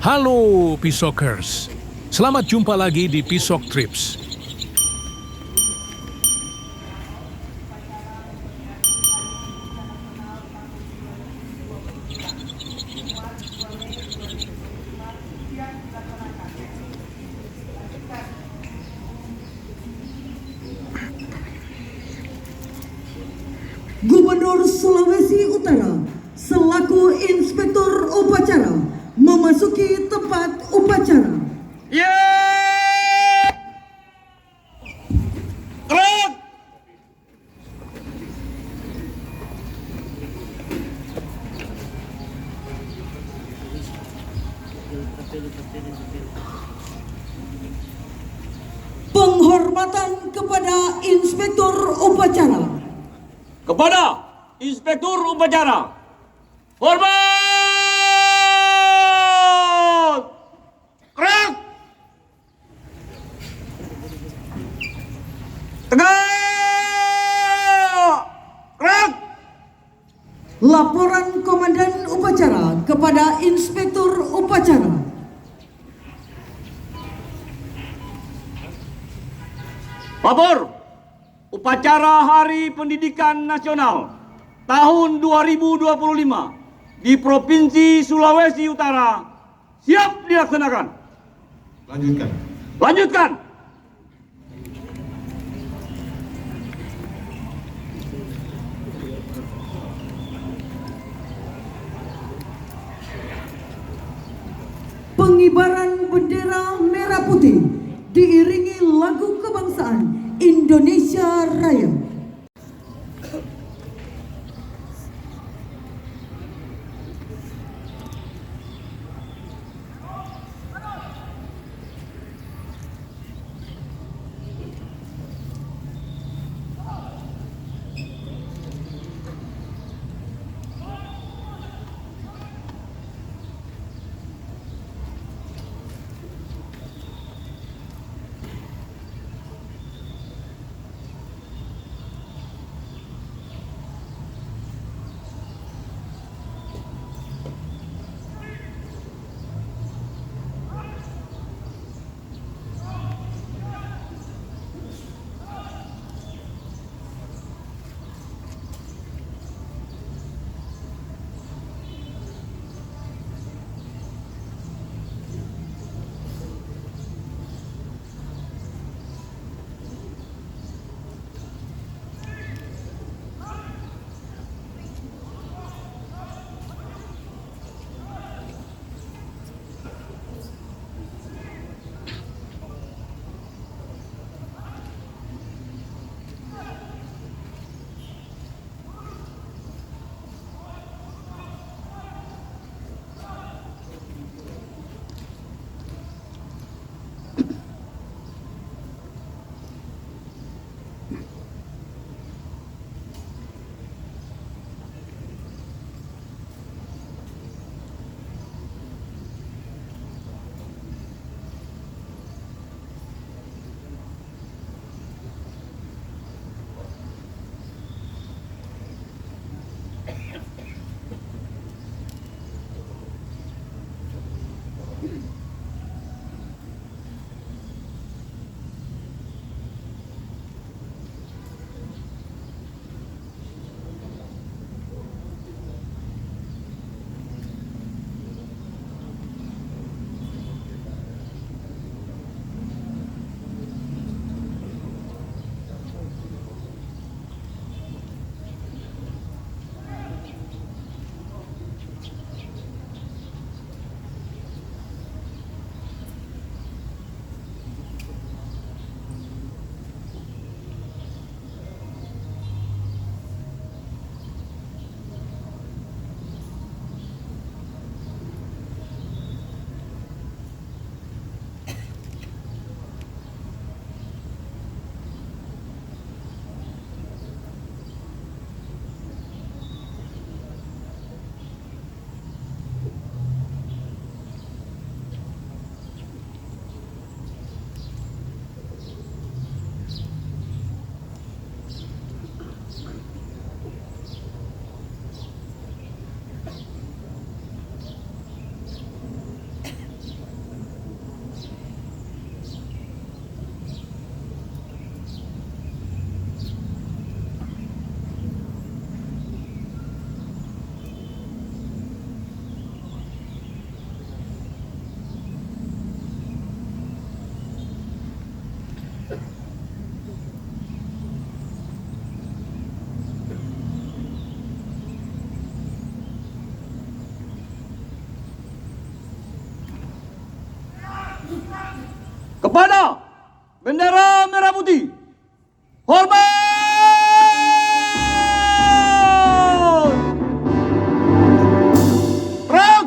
Halo Pisokers, selamat jumpa lagi di Pisok Trips. Gubernur Sulawesi Utara selaku Inspektur Upacara memasuki tempat upacara. Gerak! Penghormatan kepada Inspektur Upacara. Kepada Inspektur Upacara. Hormat! Gerak! Tegak! Gerak! Laporan Komandan Upacara kepada Inspektur Upacara. Lapor, upacara Hari Pendidikan Nasional tahun 2025 di Provinsi Sulawesi Utara siap dilaksanakan. Lanjutkan. Pengibaran bendera merah putih diiringi lagu kebangsaan Indonesia Raya. Kepada bendera merah putih, hormat! Rek!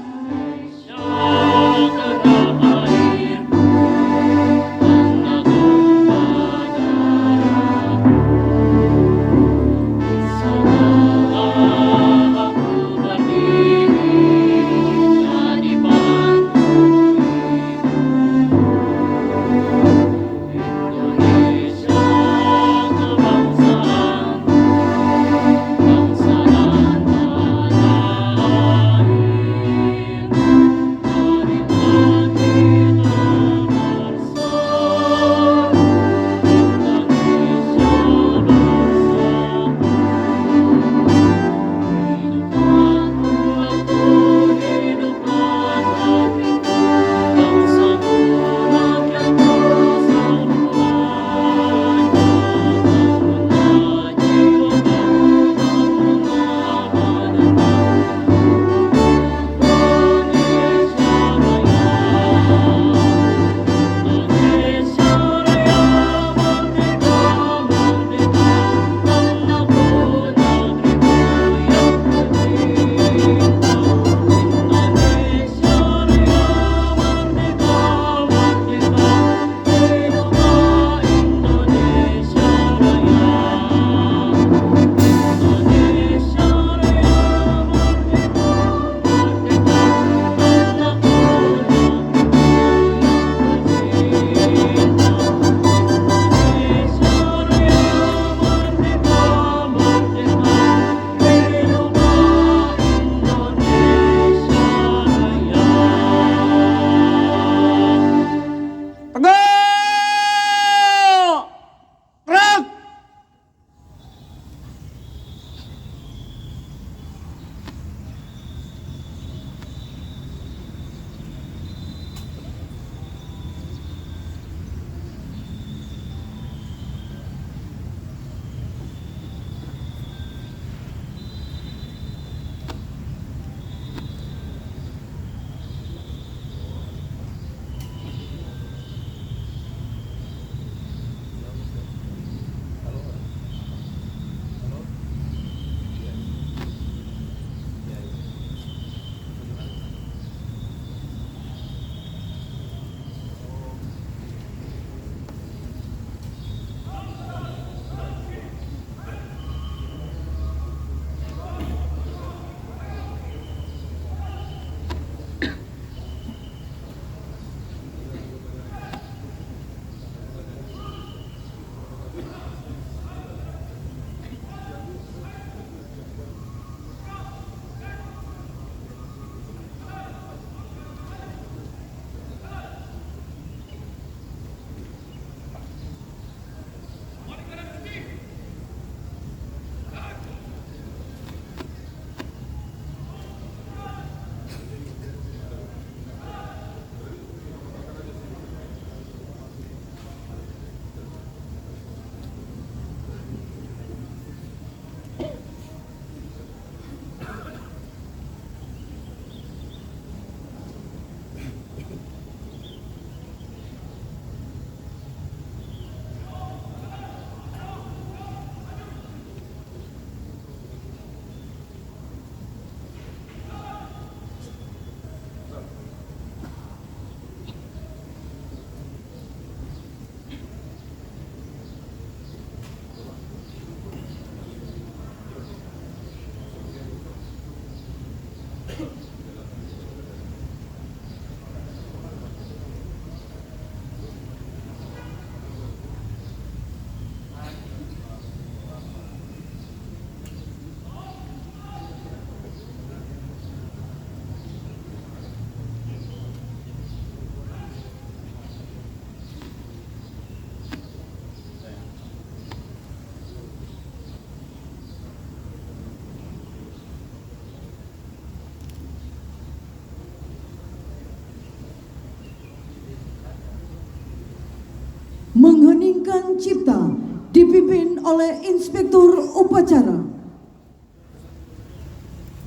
mengheningkan cipta dipimpin oleh Inspektur Upacara.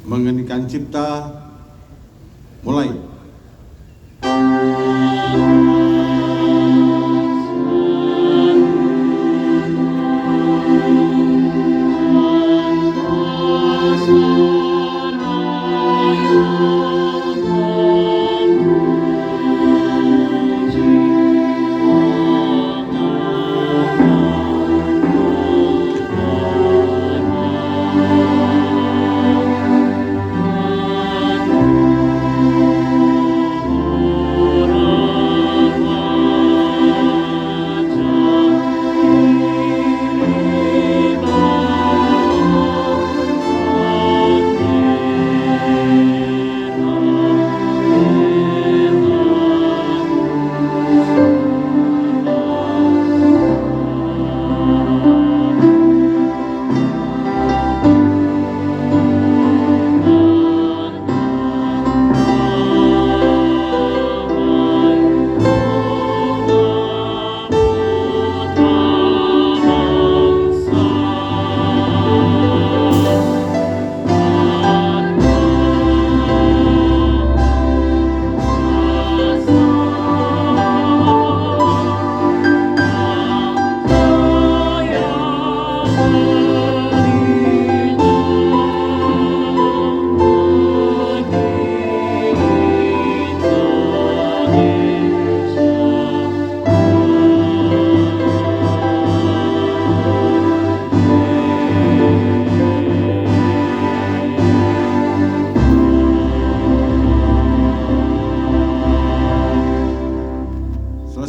Mengheningkan cipta mulai.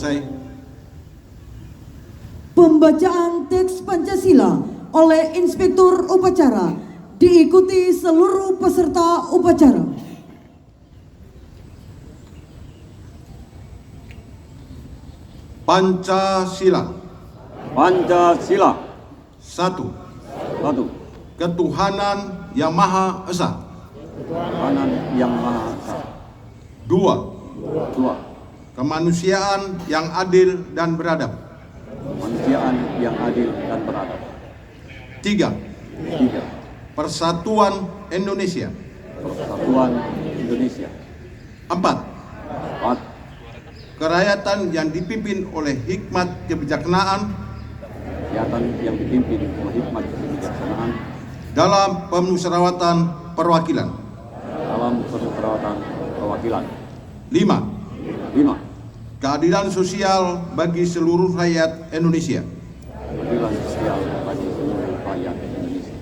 selesai. Pembacaan teks Pancasila oleh Inspektur Upacara diikuti seluruh peserta upacara. Pancasila. Pancasila. 1. 1. Ketuhanan Yang Maha Esa. Ketuhanan Yang Maha Esa. 2. 2. Kemanusiaan yang adil dan beradab. Kemanusiaan yang adil dan beradab. 3. 3. Persatuan Indonesia. Persatuan Indonesia. 4. 4. Kerakyatan yang dipimpin oleh hikmat kebijaksanaan Kegiatan yang dipimpin oleh hikmat kebijaksanaan dalam pemusyawaratan perwakilan. dalam pemusyawaratan perwakilan. 5. 5. Keadilan sosial bagi seluruh rakyat Indonesia. Keadilan sosial bagi seluruh rakyat Indonesia.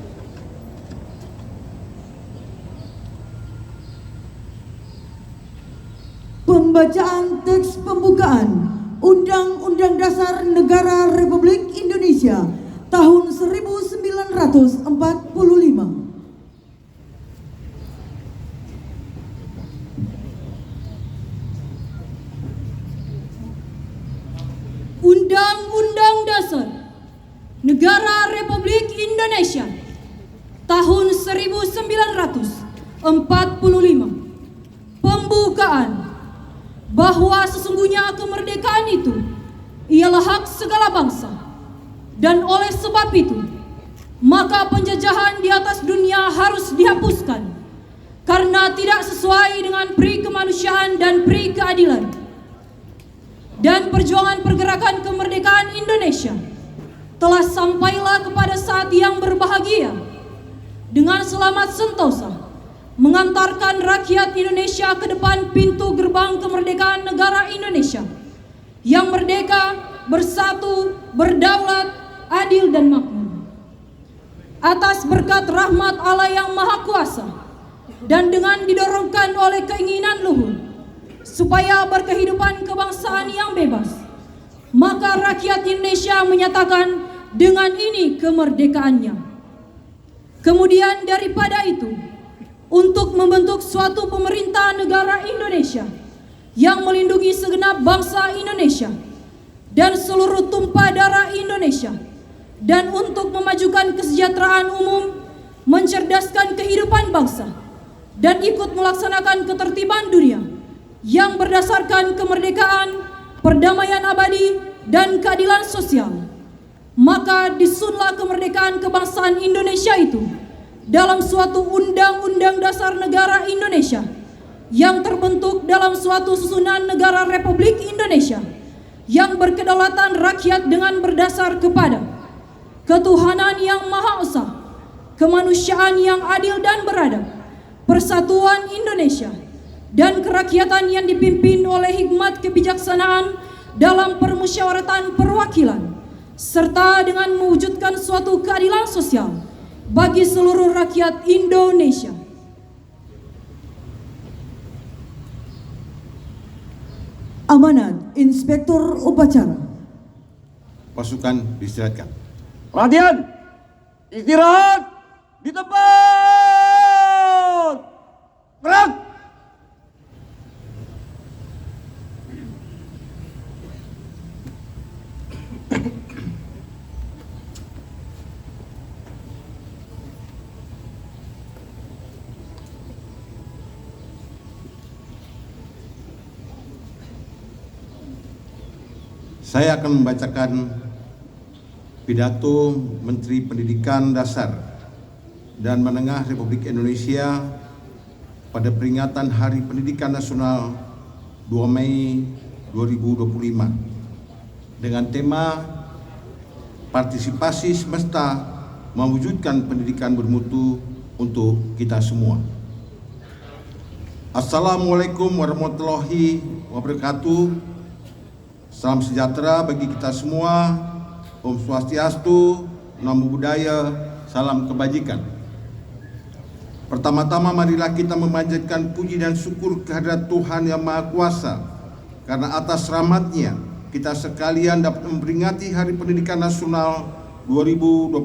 Pembacaan teks pembukaan Undang-Undang Dasar Negara Republik Indonesia tahun 1945. Undang-Undang Dasar Negara Republik Indonesia tahun 1945. Pembukaan bahwa sesungguhnya kemerdekaan itu ialah hak segala bangsa, dan oleh sebab itu maka penjajahan di atas dunia harus dihapuskan karena tidak sesuai dengan pri kemanusiaan dan pri keadilan. Dan perjuangan pergerakan kemerdekaan Indonesia telah sampailah kepada saat yang berbahagia dengan selamat sentosa mengantarkan rakyat Indonesia ke depan pintu gerbang kemerdekaan negara Indonesia yang merdeka, bersatu, berdaulat, adil dan makmur. Atas berkat rahmat Allah yang Maha Kuasa dan dengan didorongkan oleh keinginan luhur supaya berkehidupan kebangsaan yang bebas, maka rakyat Indonesia menyatakan dengan ini kemerdekaannya. Kemudian daripada itu, untuk membentuk suatu pemerintah negara Indonesia yang melindungi segenap bangsa Indonesia dan seluruh tumpah darah Indonesia, dan untuk memajukan kesejahteraan umum, mencerdaskan kehidupan bangsa, dan ikut melaksanakan ketertiban dunia yang berdasarkan kemerdekaan, perdamaian abadi, dan keadilan sosial. Maka disunlah kemerdekaan kebangsaan Indonesia itu dalam suatu Undang-Undang Dasar Negara Indonesia yang terbentuk dalam suatu susunan negara Republik Indonesia yang berkedaulatan rakyat dengan berdasar kepada ketuhanan yang Maha Esa, kemanusiaan yang adil dan beradab, persatuan Indonesia, dan kerakyatan yang dipimpin oleh hikmat kebijaksanaan dalam permusyawaratan perwakilan, serta dengan mewujudkan suatu keadilan sosial bagi seluruh rakyat Indonesia. Amanat Inspektur Upacara. Pasukan diistirahatkan. Perhatian, istirahat di tempat. Gerak. Saya akan membacakan pidato Menteri Pendidikan Dasar dan Menengah Republik Indonesia pada peringatan Hari Pendidikan Nasional 2 Mei 2025 dengan tema Partisipasi Semesta Mewujudkan Pendidikan Bermutu untuk Kita Semua. Assalamualaikum warahmatullahi wabarakatuh. Salam sejahtera bagi kita semua. Om Swastiastu, Namo Buddhaya, salam kebajikan. Pertama-tama marilah kita memanjatkan puji dan syukur kehadirat Tuhan Yang Maha Kuasa karena atas rahmat-Nya kita sekalian dapat memperingati Hari Pendidikan Nasional 2025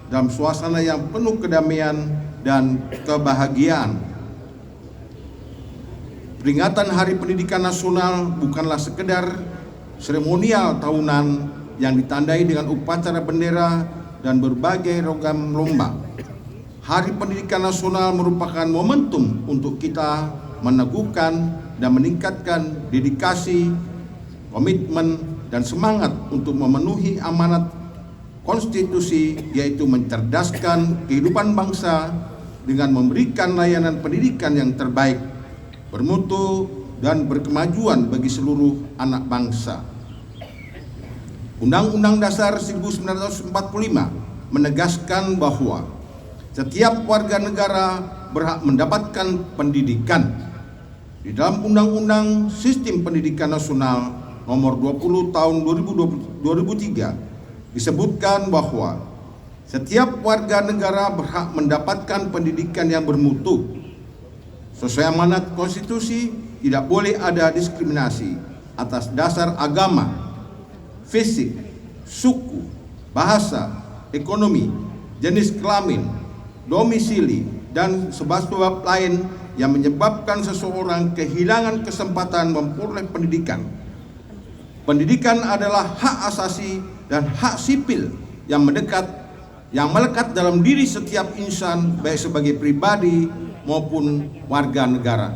dalam suasana yang penuh kedamaian dan kebahagiaan. Peringatan Hari Pendidikan Nasional bukanlah sekedar seremonial tahunan yang ditandai dengan upacara bendera dan berbagai ragam lomba. Hari Pendidikan Nasional merupakan momentum untuk kita meneguhkan dan meningkatkan dedikasi, komitmen, dan semangat untuk memenuhi amanat konstitusi, yaitu mencerdaskan kehidupan bangsa dengan memberikan layanan pendidikan yang terbaik, bermutu, dan berkemajuan bagi seluruh anak bangsa. Undang-Undang Dasar 1945 menegaskan bahwa setiap warga negara berhak mendapatkan pendidikan. Di dalam Undang-Undang Sistem Pendidikan Nasional Nomor 20 Tahun 2003 disebutkan bahwa setiap warga negara berhak mendapatkan pendidikan yang bermutu. Sesuai amanat konstitusi, tidak boleh ada diskriminasi atas dasar agama, fisik, suku, bahasa, ekonomi, jenis kelamin, domisili, dan sebab-sebab lain yang menyebabkan seseorang kehilangan kesempatan memperoleh pendidikan. Pendidikan adalah hak asasi dan hak sipil yang melekat dalam diri setiap insan, baik sebagai pribadi maupun warga negara.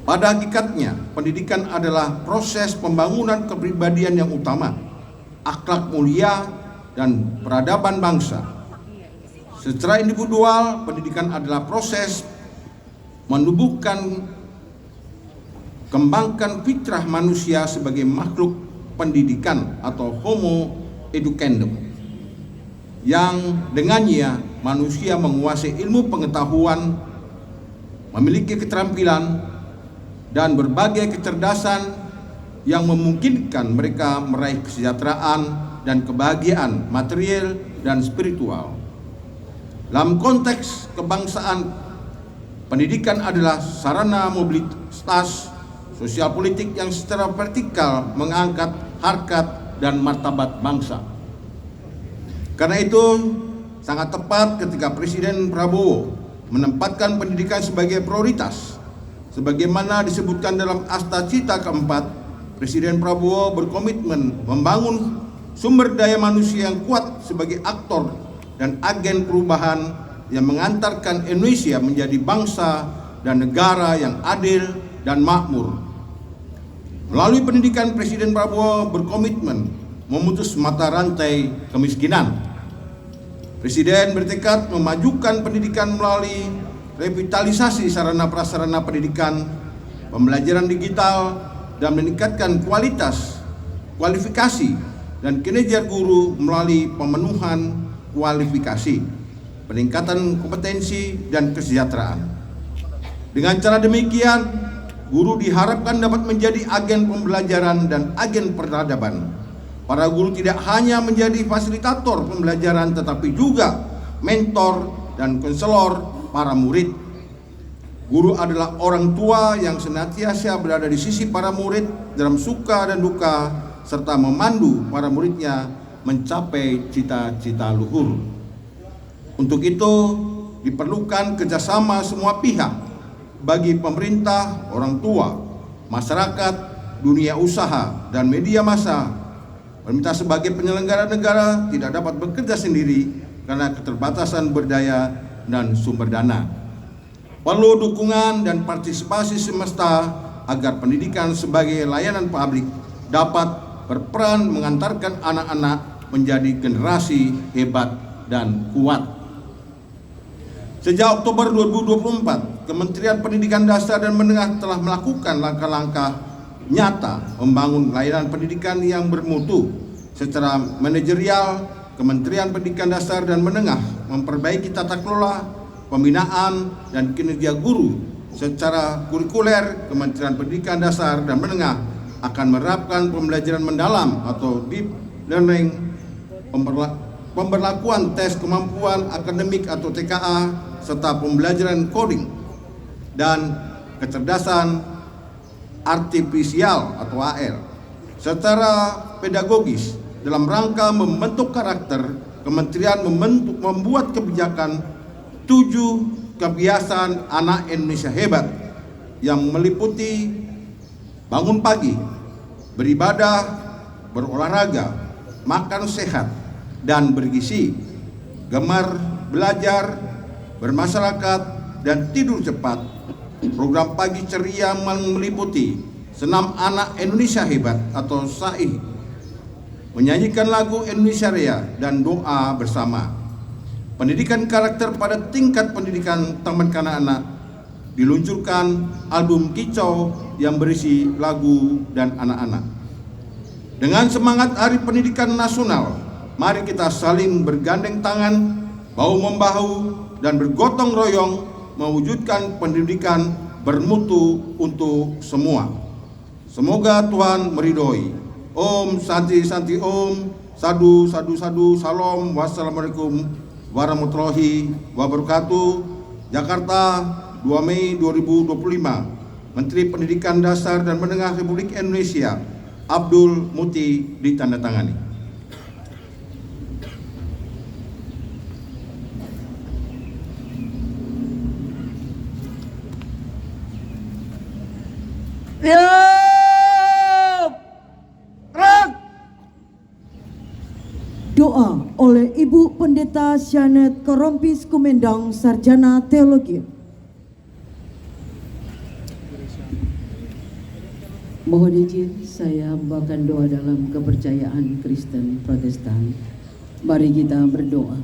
Pada hakikatnya, pendidikan adalah proses pembangunan kepribadian yang utama, akhlak mulia, dan peradaban bangsa. Secara individual, pendidikan adalah proses menumbuhkan, kembangkan fitrah manusia sebagai makhluk pendidikan atau homo educandum, yang dengannya manusia menguasai ilmu pengetahuan, memiliki keterampilan, dan berbagai kecerdasan yang memungkinkan mereka meraih kesejahteraan dan kebahagiaan material dan spiritual. Dalam konteks kebangsaan, pendidikan adalah sarana mobilitas sosial politik yang secara vertikal mengangkat harkat dan martabat bangsa. Karena itu, sangat tepat ketika Presiden Prabowo menempatkan pendidikan sebagai prioritas. Sebagaimana disebutkan dalam Asta Cita keempat, Presiden Prabowo berkomitmen membangun sumber daya manusia yang kuat sebagai aktor dan agen perubahan yang mengantarkan Indonesia menjadi bangsa dan negara yang adil dan makmur. Melalui pendidikan, Presiden Prabowo berkomitmen memutus mata rantai kemiskinan. Presiden bertekad memajukan pendidikan melalui revitalisasi sarana prasarana pendidikan, pembelajaran digital, dan meningkatkan kualifikasi dan kinerja guru melalui pemenuhan kualifikasi, peningkatan kompetensi, dan kesejahteraan. Dengan cara demikian, guru diharapkan dapat menjadi agen pembelajaran dan agen peradaban. Para guru tidak hanya menjadi fasilitator pembelajaran, tetapi juga mentor dan konselor para murid. Guru adalah orang tua yang senantiasa berada di sisi para murid dalam suka dan duka, serta memandu para muridnya mencapai cita-cita luhur. Untuk itu diperlukan kerjasama semua pihak, bagi pemerintah, orang tua, masyarakat, dunia usaha, dan media massa. Pemerintah sebagai penyelenggara negara tidak dapat bekerja sendiri karena keterbatasan berdaya dan sumber dana. Perlu dukungan dan partisipasi semesta agar pendidikan sebagai layanan publik dapat berperan mengantarkan anak-anak menjadi generasi hebat dan kuat. Sejak Oktober 2024, Kementerian Pendidikan Dasar dan Menengah telah melakukan langkah-langkah nyata membangun layanan pendidikan yang bermutu. Secara manajerial, Kementerian Pendidikan Dasar dan Menengah memperbaiki tata kelola, pembinaan, dan kinerja guru. Secara kurikuler, Kementerian Pendidikan Dasar dan Menengah akan menerapkan pembelajaran mendalam atau deep learning, pemberlakuan tes kemampuan akademik atau TKA, serta pembelajaran coding dan kecerdasan artifisial atau AR secara pedagogis dalam rangka membentuk karakter. Kementerian membuat kebijakan 7 kebiasaan anak Indonesia hebat yang meliputi bangun pagi, beribadah, berolahraga, makan sehat dan bergizi, gemar belajar, bermasyarakat, dan tidur cepat. Program pagi ceria meliputi senam anak Indonesia hebat atau SAI, menyanyikan lagu Indonesia Raya, dan doa bersama. Pendidikan karakter pada tingkat pendidikan taman kanak-kanak, diluncurkan album kicau yang berisi lagu dan anak-anak. Dengan semangat Hari Pendidikan Nasional, mari kita saling bergandeng tangan, bahu-membahu, dan bergotong royong mewujudkan pendidikan bermutu untuk semua. Semoga Tuhan meridhoi. Om Santi Santi Om, Sadu Sadu Sadu, Salam, wassalamualaikum warahmatullahi wabarakatuh. Jakarta, 2 Mei 2025. Menteri Pendidikan Dasar dan Menengah Republik Indonesia Abdul Muti ditandatangani. Doa oleh Ibu Pendeta Syanet Korompis Kumendang, Sarjana Teologi. Mohon izin saya membawakan doa dalam kepercayaan Kristen Protestan. Mari kita berdoa.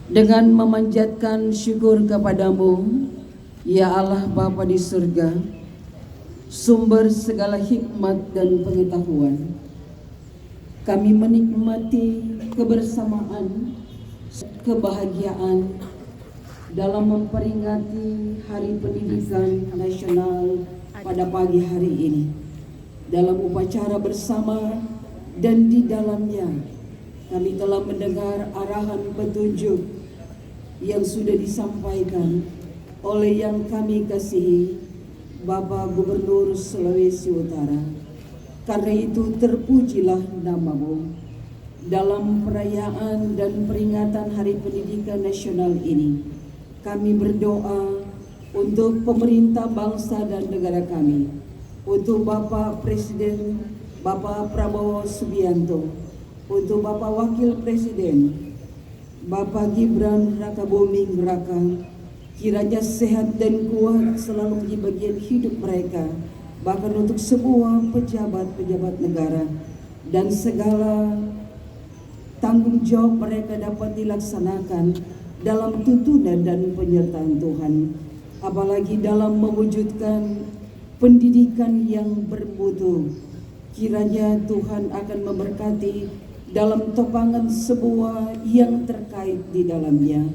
Dengan memanjatkan syukur kepadamu, ya Allah Bapa di surga, sumber segala hikmat dan pengetahuan, kami menikmati kebersamaan, kebahagiaan dalam memperingati Hari Pendidikan Nasional pada pagi hari ini. Dalam upacara bersama dan di dalamnya kami telah mendengar arahan petunjuk yang sudah disampaikan oleh yang kami kasihi Bapak Gubernur Sulawesi Utara. Karena itu terpujilah namamu dalam perayaan dan peringatan Hari Pendidikan Nasional ini. Kami berdoa untuk pemerintah bangsa dan negara kami, untuk Bapak Presiden Bapak Prabowo Subianto, untuk Bapak Wakil Presiden Bapak Gibran Rakabuming Raka, kiranya sehat dan kuat selalu menjadi bagian hidup mereka, bahkan untuk semua pejabat-pejabat negara, dan segala tanggung jawab mereka dapat dilaksanakan dalam tuntunan dan penyertaan Tuhan, apalagi dalam mewujudkan pendidikan yang bermutu. Kiranya Tuhan akan memberkati dalam topangan semua yang terkait di dalamnya.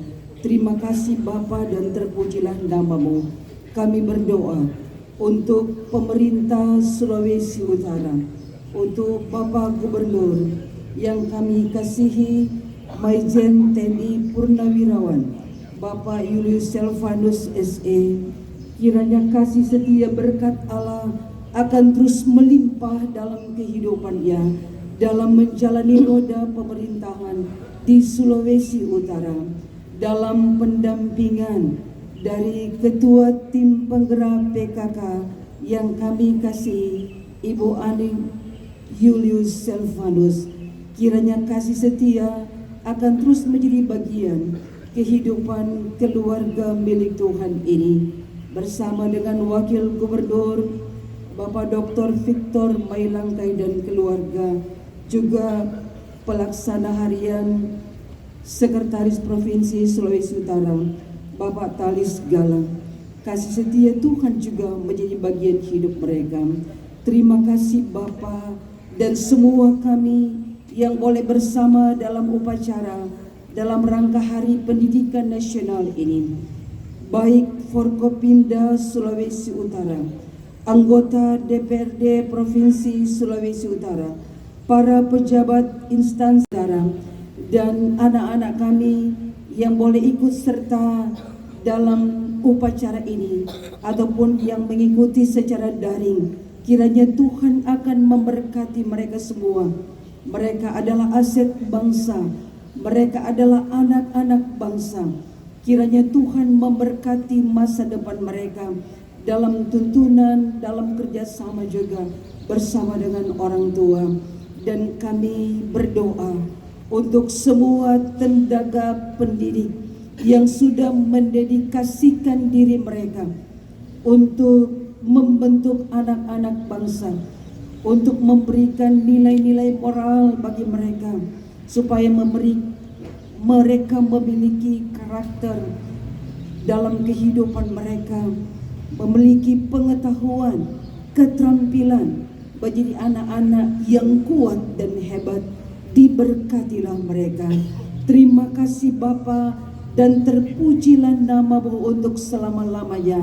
Terima kasih Bapa dan terpujilah namamu. Kami berdoa untuk pemerintah Sulawesi Utara, untuk Bapak Gubernur yang kami kasihi Maijen TNI Purnawirawan Bapak Julius Selvanus SE. Kiranya kasih setia berkat Allah akan terus melimpah dalam kehidupannya dalam menjalani roda pemerintahan di Sulawesi Utara, dalam pendampingan dari Ketua Tim Penggerak PKK yang kami kasih Ibu Ani Julius Selvanus. Kiranya kasih setia akan terus menjadi bagian kehidupan keluarga milik Tuhan ini, bersama dengan Wakil Gubernur Bapak Dr. Victor Mailangkai dan keluarga, juga pelaksana harian Sekretaris Provinsi Sulawesi Utara Bapak Talis Galang. Kasih setia Tuhan juga menjadi bagian hidup mereka. Terima kasih Bapa dan semua kami yang boleh bersama dalam upacara dalam rangka Hari Pendidikan Nasional ini. Baik Forkopimda Sulawesi Utara, anggota DPRD Provinsi Sulawesi Utara, para pejabat instansi utara, dan anak-anak kami yang boleh ikut serta dalam upacara ini ataupun yang mengikuti secara daring, kiranya Tuhan akan memberkati mereka semua. Mereka adalah aset bangsa, mereka adalah anak-anak bangsa. Kiranya Tuhan memberkati masa depan mereka dalam tuntunan, dalam kerjasama juga bersama dengan orang tua. Dan kami berdoa untuk semua tenaga pendidik yang sudah mendedikasikan diri mereka untuk membentuk anak-anak bangsa, untuk memberikan nilai-nilai moral bagi mereka, supaya mereka memiliki karakter dalam kehidupan mereka, memiliki pengetahuan, keterampilan, menjadi anak-anak yang kuat dan hebat. Diberkatilah mereka. Terima kasih Bapa, dan terpujilah nama-Mu untuk selama-lamanya.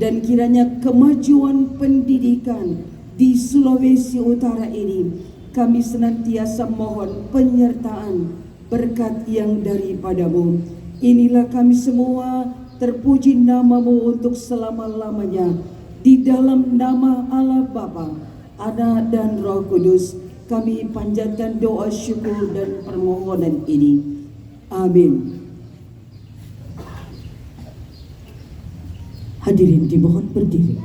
Dan kiranya kemajuan pendidikan di Sulawesi Utara ini, kami senantiasa mohon penyertaan berkat yang daripada-Mu. Inilah kami semua, terpuji nama-Mu untuk selama-lamanya. Di dalam nama Allah Bapa, Anak dan Roh Kudus, kami panjatkan doa syukur dan permohonan ini. Amin. Hadirin dimohon berdiri.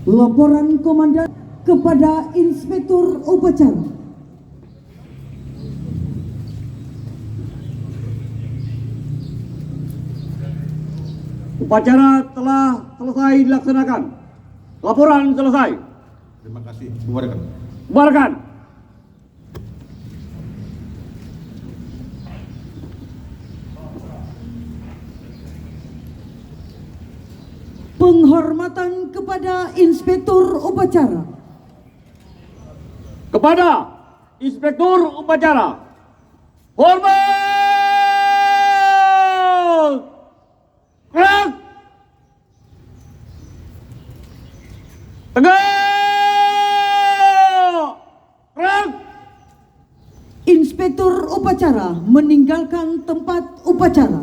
Laporan Komandan kepada Inspektur Upacara. Upacara telah selesai dilaksanakan. Laporan selesai. Terima kasih. Bubarkan. Bubarkan. Penghormatan kepada Inspektur Upacara. Kepada Inspektur Upacara. Hormat! Gerak! Tegak! Gerak! Inspektur Upacara meninggalkan tempat upacara.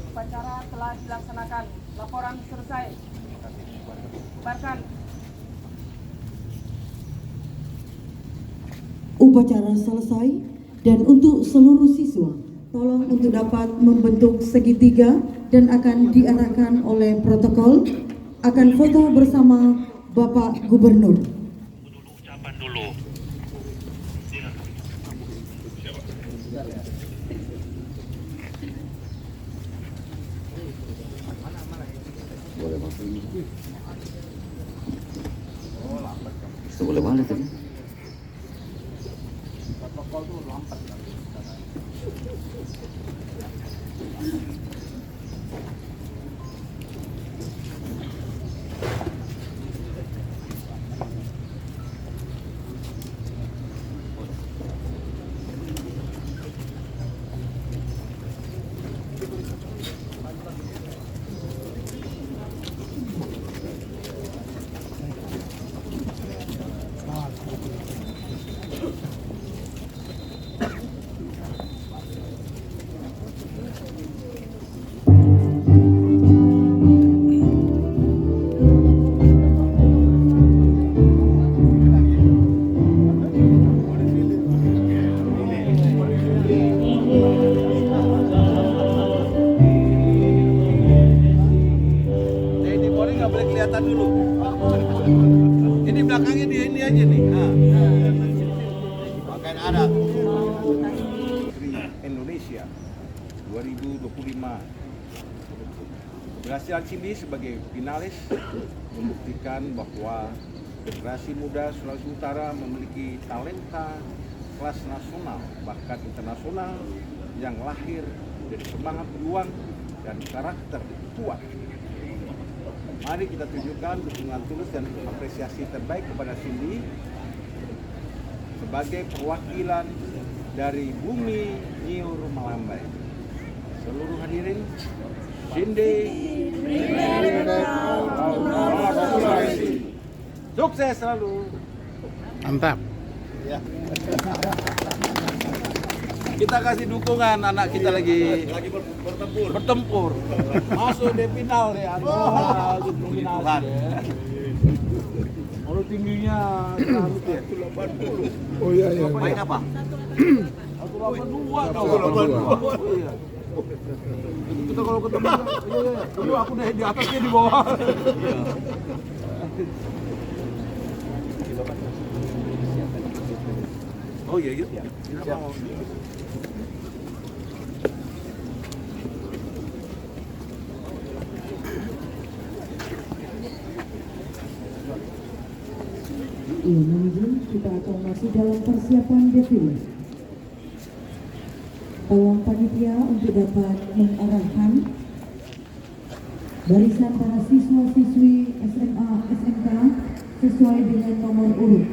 Upacara telah dilaksanakan. Laporan selesai. Bubarkan. Upacara selesai, dan untuk seluruh siswa, tolong untuk dapat membentuk segitiga dan akan diarahkan oleh protokol, akan foto bersama Bapak Gubernur. Ucapan dulu. Boleh masuk ini. Boleh balik tadi. Ini belakangnya dia ini aja nih. Makanya ada Indonesia 2025. Keberhasilan Cindy sebagai finalis membuktikan bahwa generasi muda Sulawesi Utara memiliki talenta kelas nasional bahkan internasional yang lahir dari semangat juang dan karakter kuat. Mari kita tunjukkan dukungan tulus dan apresiasi terbaik kepada Cindy sebagai perwakilan dari bumi Nyiur Malambai. Seluruh hadirin, Cindy. Sukses selalu. Mantap. Kita kasih dukungan anak kita lagi bertempur. Masuk di final ya. Puji Tuhan. Kalau tingginya 180. Oh iya. Main apa? 182 kau. Iya. Kita kalau ketemu dulu aku deh di atas dia di bawah. Oh iya iya. Siap. Iya, namun kita akan masuk dalam persiapan defile. Tolong panitia untuk dapat mengarahkan barisan para siswa-siswi SMA, SMK sesuai dengan nomor urut.